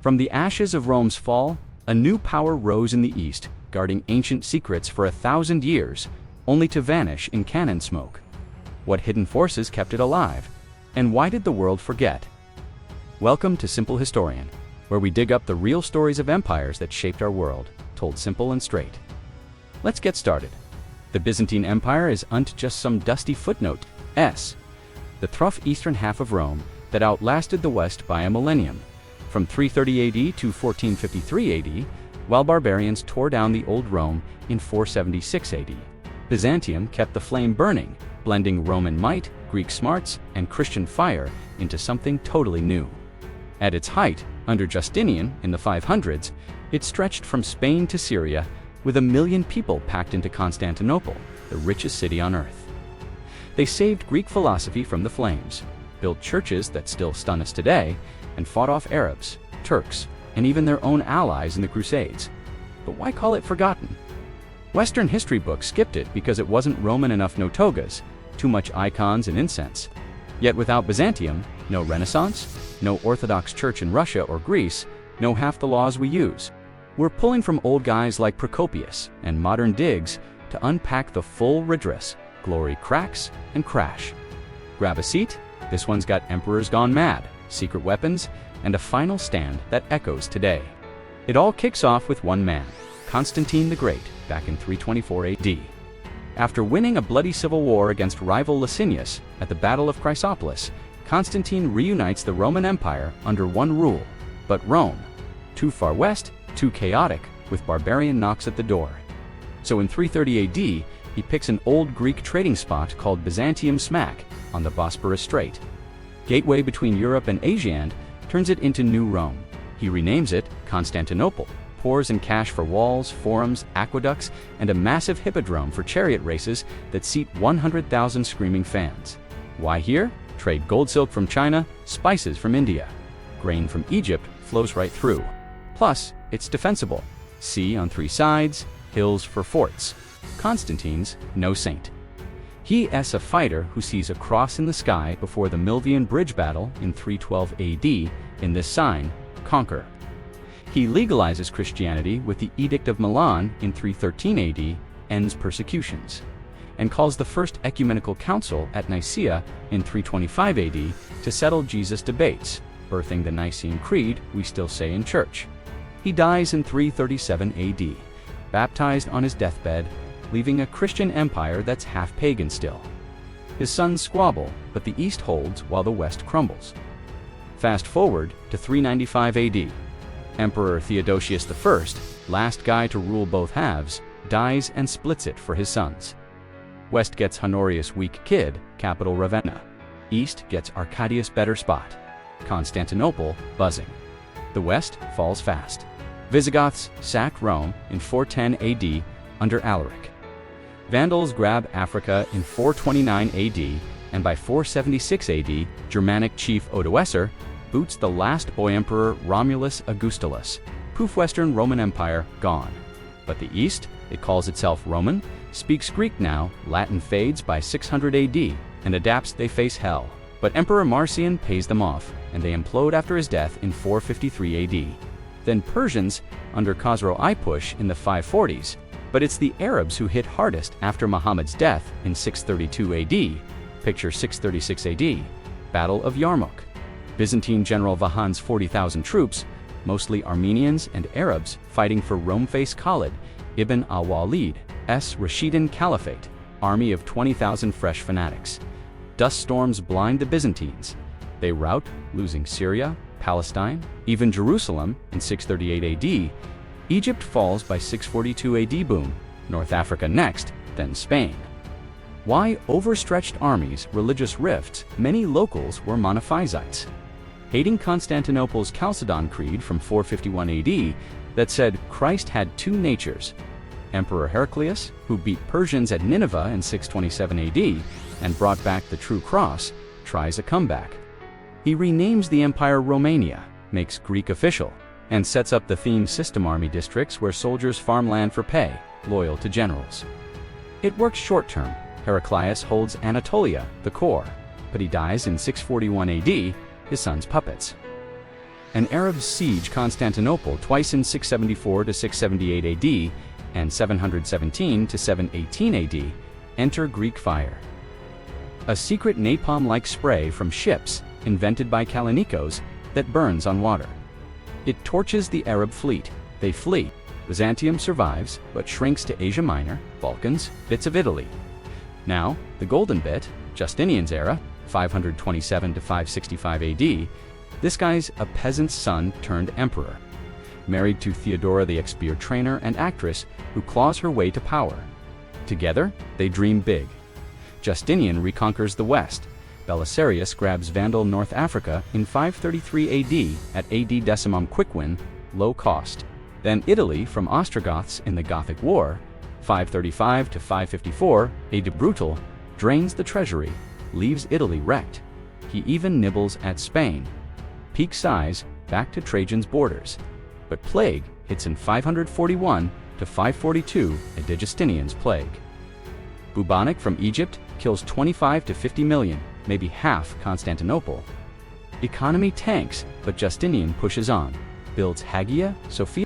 From the ashes of Rome's fall, a new power rose in the east, guarding ancient secrets for 1,000 years, only to vanish in cannon smoke. What hidden forces kept it alive? And why did the world forget? Welcome to Simple Historian, where we dig up the real stories of empires that shaped our world, told simple and straight. Let's get started. The Byzantine Empire isn't just some dusty footnote. The rough eastern half of Rome that outlasted the West by a millennium, from 330 AD to 1453 AD, while barbarians tore down the old Rome in 476 AD. Byzantium kept the flame burning, blending Roman might, Greek smarts, and Christian fire into something totally new. At its height, under Justinian in the 500s, it stretched from Spain to Syria, with 1 million people packed into Constantinople, the richest city on earth. They saved Greek philosophy from the flames, built churches that still stun us today, and fought off Arabs, Turks, and even their own allies in the Crusades. But why call it forgotten? Western history books skipped it because it wasn't Roman enough, no togas, too much icons and incense. Yet without Byzantium, no Renaissance, no Orthodox Church in Russia or Greece, no half the laws we use. We're pulling from old guys like Procopius and modern digs to unpack the full redress, glory cracks and crash. Grab a seat, this one's got emperors gone mad, secret weapons, and a final stand that echoes today. It all kicks off with one man, Constantine the Great, back in 324 AD. After winning a bloody civil war against rival Licinius at the Battle of Chrysopolis, Constantine reunites the Roman Empire under one rule. But Rome, too far west, too chaotic, with barbarian knocks at the door. So in 330 AD, he picks an old Greek trading spot called Byzantium Smack on the Bosporus Strait. Gateway between Europe and Asia, and turns it into New Rome. He renames it Constantinople, pours in cash for walls, forums, aqueducts, and a massive hippodrome for chariot races that seat 100,000 screaming fans. Why here? Trade gold silk from China, spices from India. Grain from Egypt flows right through. Plus, it's defensible. Sea on 3 sides, hills for forts. Constantine's no saint. He is a fighter who sees a cross in the sky before the Milvian Bridge battle in 312 AD. In this sign, conquer. He legalizes Christianity with the Edict of Milan in 313 AD, ends persecutions, and calls the First Ecumenical Council at Nicaea in 325 AD to settle Jesus' debates, birthing the Nicene Creed we still say in church. He dies in 337 AD, baptized on his deathbed, leaving a Christian empire that's half pagan still. His sons squabble, but the East holds while the West crumbles. Fast forward to 395 AD. Emperor Theodosius I, last guy to rule both halves, dies and splits it for his sons. West gets Honorius weak kid, capital Ravenna. East gets Arcadius better spot. Constantinople buzzing. The West falls fast. Visigoths sack Rome in 410 AD under Alaric. Vandals grab Africa in 429 AD, and by 476 AD, Germanic chief Odoacer boots the last boy emperor Romulus Augustulus. Poof, Western Roman Empire gone. But the East, it calls itself Roman, speaks Greek now, Latin fades by 600 AD, and adapts they face hell. But Emperor Marcian pays them off, and they implode after his death in 453 AD. Then Persians under Khosrow I push in the 540s, but it's the Arabs who hit hardest after Muhammad's death in 632 AD. Picture 636 AD, Battle of Yarmouk. Byzantine General Vahan's 40,000 troops, mostly Armenians and Arabs, fighting for Rome-face Khalid ibn al-Walid's Rashidun Caliphate, army of 20,000 fresh fanatics. Dust storms blind the Byzantines. They rout, losing Syria, Palestine, even Jerusalem in 638 AD. Egypt falls by 642 AD. Boom. North Africa next, then Spain. Why overstretched armies, religious rifts? Many locals were monophysites, hating Constantinople's Chalcedon Creed from 451 AD that said Christ had 2 natures. Emperor Heraclius, who beat Persians at Nineveh in 627 AD and brought back the true cross, tries a comeback. He renames the empire Romania, makes Greek official, and sets up the theme system army districts where soldiers farm land for pay, loyal to generals. It works short-term. Heraclius holds Anatolia, the core, but he dies in 641 AD, his son's puppets. An Arabs siege Constantinople twice in 674 to 678 AD and 717 to 718 AD. Enter Greek fire. A secret napalm-like spray from ships invented by Kallinikos that burns on water. It torches the Arab fleet. They flee. Byzantium survives, but shrinks to Asia Minor, Balkans, bits of Italy. Now, the golden bit, Justinian's era, 527 to 565 AD, this guy's a peasant's son turned emperor, married to Theodora the ex-spear trainer and actress who claws her way to power. Together, they dream big. Justinian reconquers the West. Belisarius grabs Vandal North Africa in 533 AD at AD Decimum quick win, low cost. Then Italy from Ostrogoths in the Gothic War, 535 to 554 AD brutal, drains the treasury, leaves Italy wrecked. He even nibbles at Spain. Peak size, back to Trajan's borders. But plague hits in 541 to 542 AD Justinian's plague. Bubonic from Egypt kills 25 to 50 million, maybe half Constantinople. Economy tanks, but Justinian pushes on, builds Hagia Sophia,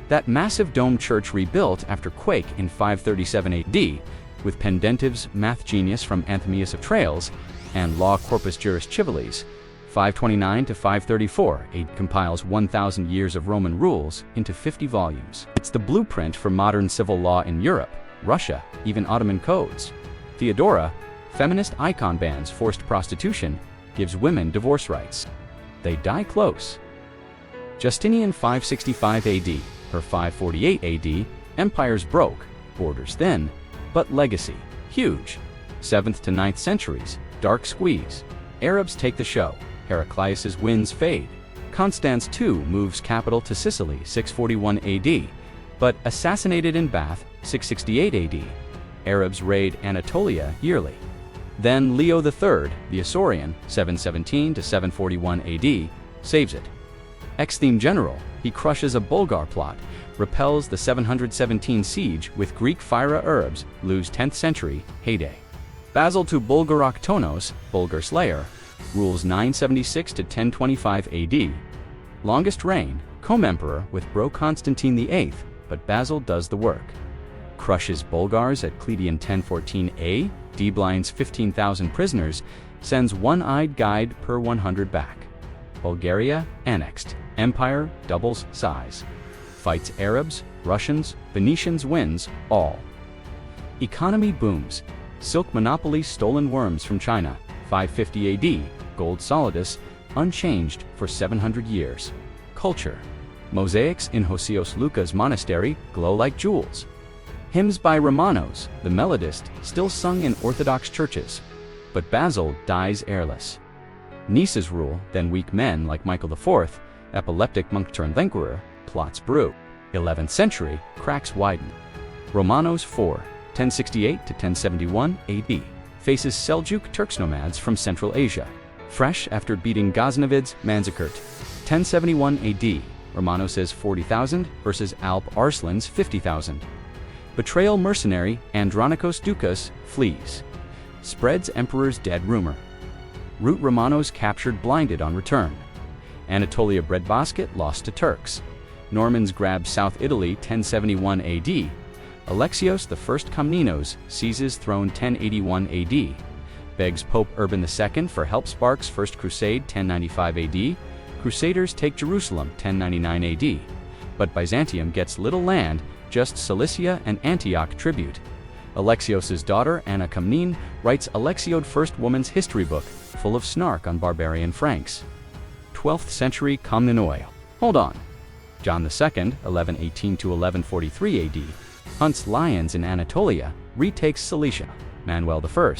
that massive dome church rebuilt after quake in 537 AD, with Pendentive's math genius from Anthemius of Trales and Law Corpus Juris Civilis. 529 to 534 AD compiles 1,000 years of Roman rules into 50 volumes. It's the blueprint for modern civil law in Europe, Russia, even Ottoman codes. Theodora, feminist icon bans forced prostitution, gives women divorce rights. They die close. Justinian 565 AD, her 548 AD, empires broke, borders thin, but legacy, huge. 7th to 9th centuries, dark squeeze. Arabs take the show. Heraclius's winds fade. Constans II moves capital to Sicily 641 AD, but assassinated in Bath 668 AD. Arabs raid Anatolia yearly. Then Leo III, the Isaurian, 717 to 741 AD, saves it. Ex-theme general, he crushes a Bulgar plot, repels the 717 siege with Greek Phyra Arabs, lose 10th century heyday. Basil to Bulgarochtonos, Bulgar slayer, rules 976 to 1025 AD. Longest reign, co-emperor with bro Constantine VIII, but Basil does the work. Crushes Bulgars at Cledian 1014 A, deblinds 15,000 prisoners, sends one-eyed guide per 100 back. Bulgaria annexed, empire doubles size. Fights Arabs, Russians, Venetians, wins all. Economy booms. Silk monopoly, stolen worms from China, 550 AD, gold solidus, unchanged for 700 years. Culture. Mosaics in Hosios Lucas monastery glow like jewels. Hymns by Romanos, the melodist, still sung in Orthodox churches. But Basil dies heirless. Nice's rule, then weak men like Michael IV, epileptic monk-turned-emperor, plots brew. 11th century, cracks widen. Romanos IV, 1068 to 1071 AD, faces Seljuk Turks nomads from Central Asia. Fresh after beating Ghaznavids, Manzikert. 1071 AD, Romanos says 40,000 versus Alp Arslan's 50,000. Betrayal mercenary Andronikos Doukas flees. Spreads emperor's dead rumor. Root Romanos captured blinded on return. Anatolia breadbasket lost to Turks. Normans grab South Italy 1071 AD. Alexios I Komnenos seizes throne 1081 AD. Begs Pope Urban II for help sparks First Crusade 1095 AD. Crusaders take Jerusalem 1099 AD. But Byzantium gets little land, just Cilicia and Antioch tribute. Alexios' daughter Anna Komnene writes Alexiode First Woman's history book, full of snark on barbarian Franks. 12th century Komnenoi. Hold on. John II, 1118 to 1143 AD, hunts lions in Anatolia, retakes Cilicia. Manuel I,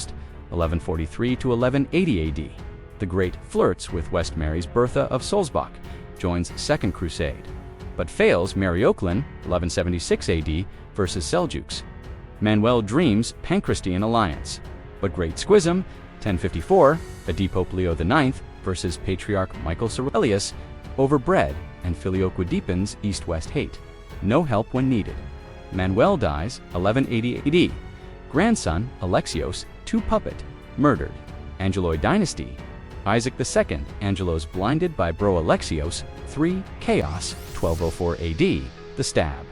1143 to 1180 AD. The Great flirts with West Mary's Bertha of Sulzbach, joins Second Crusade, but fails Mary Oakland, 1176 AD, versus Seljuks. Manuel dreams Panchrestian alliance, but Great Schism, 1054, Pope Leo IX versus Patriarch Michael Cerullius, over bread and Filioque deepens East-West hate. No help when needed. Manuel dies, 1180 AD. Grandson, Alexios, II puppet, murdered. Angeloid dynasty. Isaac II, Angelos blinded by bro Alexios. 3. Chaos, 1204 AD, the stab.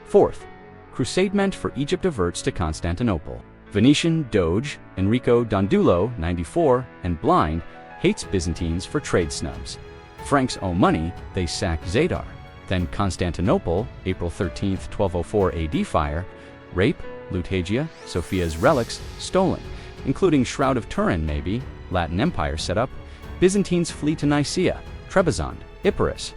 Fourth Crusade meant for Egypt averts to Constantinople. Venetian Doge Enrico Dondulo, 94, and blind, hates Byzantines for trade snubs. Franks owe money, they sack Zadar. Then Constantinople, April 13, 1204 AD fire, rape, loot Hagia Sophia's relics, stolen, including Shroud of Turin maybe, Latin Empire set up, Byzantines flee to Nicaea, Trebizond, Epirus.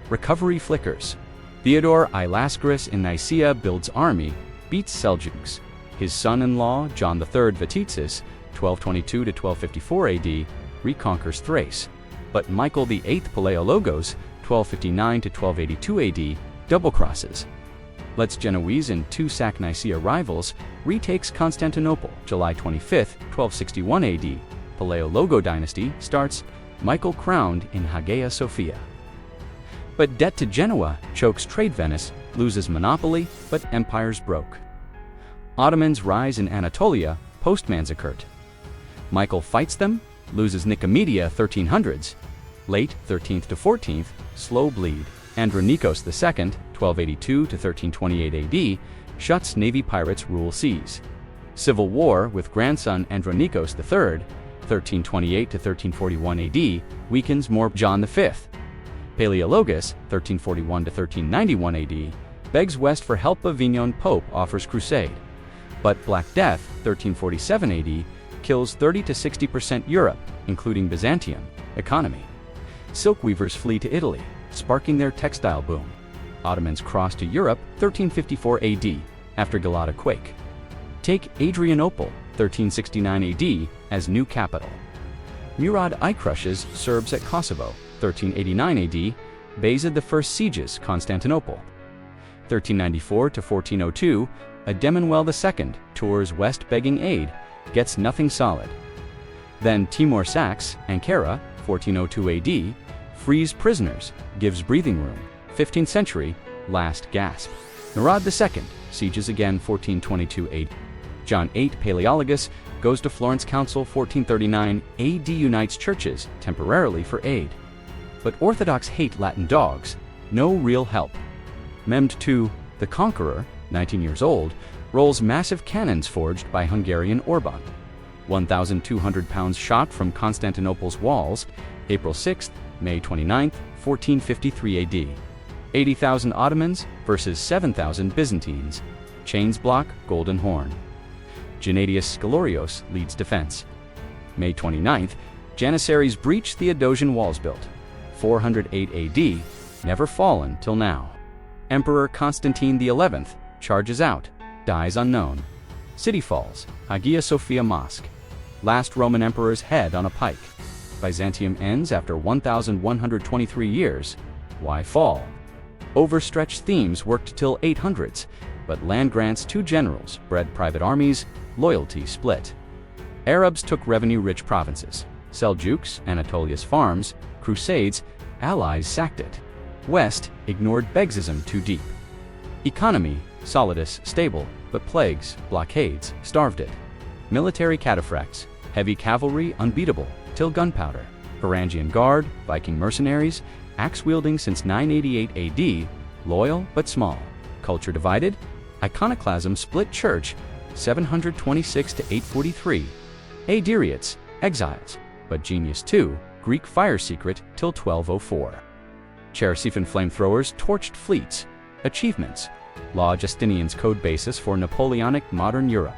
Recovery flickers. Theodore I Lascaris in Nicaea builds army, beats Seljuks. His son-in-law, John III Vititzis, 1222 to 1254 AD, reconquers Thrace. But Michael VIII Palaiologos, 1259 to 1282 AD, double-crosses. Lets Genoese and two sack Nicaea rivals, retakes Constantinople, July 25, 1261 AD. Palaiologo dynasty starts, Michael crowned in Hagia Sophia. But debt to Genoa chokes trade. Venice loses monopoly, but empires broke. Ottomans rise in Anatolia, post-Manzikert. Michael fights them, loses Nicomedia 1300s. Late 13th to 14th, slow bleed. Andronikos II, 1282 to 1328 AD, shuts Navy pirates rule seas. Civil war with grandson Andronikos III, 1328 to 1341 AD, weakens more. John V. Palaiologus, 1341 to 1391 AD, begs west for help. Avignon Pope offers crusade. But Black Death, 1347 AD, kills 30 to 60% Europe, including Byzantium, economy. Silk weavers flee to Italy, sparking their textile boom. Ottomans cross to Europe, 1354 AD, after Galata quake. Take Adrianople, 1369 AD, as new capital. Murad I crushes Serbs at Kosovo, 1389 AD, Bayezid I sieges Constantinople. 1394 to 1402, Ademenuel II tours west begging aid, gets nothing solid. Then Timur sacks Ankara, 1402 AD, frees prisoners, gives breathing room. 15th century, last gasp. Murad II sieges again 1422 AD. John VIII Palaiologus goes to Florence Council 1439 AD, unites churches temporarily for aid. But Orthodox hate Latin dogs, no real help. Mehmed II, the Conqueror, 19 years old, rolls massive cannons forged by Hungarian Orban. 1,200 pounds shot from Constantinople's walls, April 6th, May 29th, 1453 AD. 80,000 Ottomans versus 7,000 Byzantines. Chains block Golden Horn. Gennadius Scalorios leads defense. May 29th, Janissaries breach the Adosian walls built. 408 AD, never fallen till now. Emperor Constantine XI charges out, dies unknown. City falls, Hagia Sophia Mosque. Last Roman emperor's head on a pike. Byzantium ends after 1,123 years. Why fall? Overstretched themes worked till 800s, but land grants to generals bred private armies, loyalty split. Arabs took revenue-rich provinces. Seljuks, Anatolia's farms, Crusades, allies sacked it. West ignored Begzism too deep. Economy, solidus, stable, but plagues, blockades, starved it. Military cataphracts, heavy cavalry unbeatable, till gunpowder. Varangian Guard, Viking mercenaries, axe-wielding since 988 AD, loyal but small. Culture divided, iconoclasm split church, 726 to 843. Adiriates, exiles, but genius too, Greek fire secret till 1204. Chersophon flamethrowers torched fleets. Achievements, Law Justinian's code basis for Napoleonic modern Europe.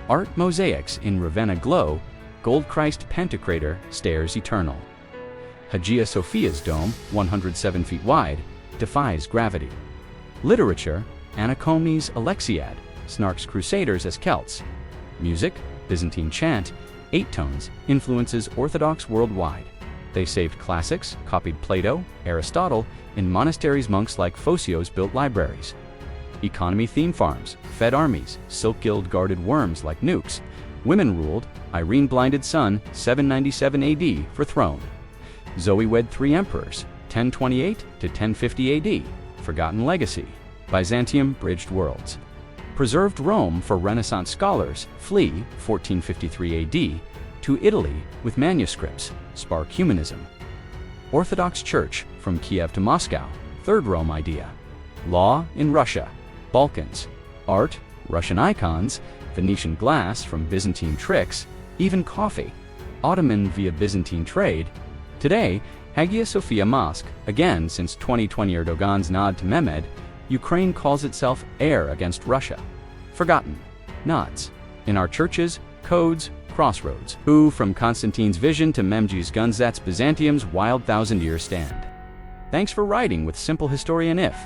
Art mosaics in Ravenna glow, Gold Christ Pantocrator stares eternal. Hagia Sophia's dome, 107 feet wide, defies gravity. Literature, Anacomes Alexiad, snarks crusaders as Celts. Music, Byzantine chant, 8 tones, influences Orthodox worldwide. They saved classics, copied Plato, Aristotle, in monasteries monks like Photios built libraries. Economy theme farms, fed armies, silk guild guarded worms like nukes. Women ruled, Irene blinded son, 797 AD for throne. Zoe wed 3 emperors, 1028 to 1050 AD, forgotten legacy. Byzantium bridged worlds. Preserved Rome for Renaissance scholars, flee, 1453 AD. to Italy with manuscripts, spark humanism. Orthodox Church from Kiev to Moscow, Third Rome idea. Law in Russia, Balkans. Art, Russian icons, Venetian glass from Byzantine tricks, even coffee. Ottoman via Byzantine trade. Today, Hagia Sophia Mosque, again since 2020 Erdogan's nod to Mehmed, Ukraine calls itself heir against Russia. Forgotten. Nods. In our churches, codes, crossroads. Who from Constantine's vision to Memji's Gunzet's Byzantium's wild thousand-year stand. Thanks for riding with Simple Historian. If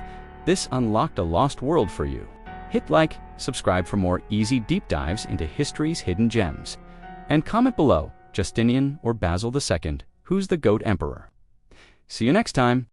this unlocked a lost world for you, hit like, subscribe for more easy deep dives into history's hidden gems. And comment below, Justinian or Basil II, who's the GOAT emperor? See you next time.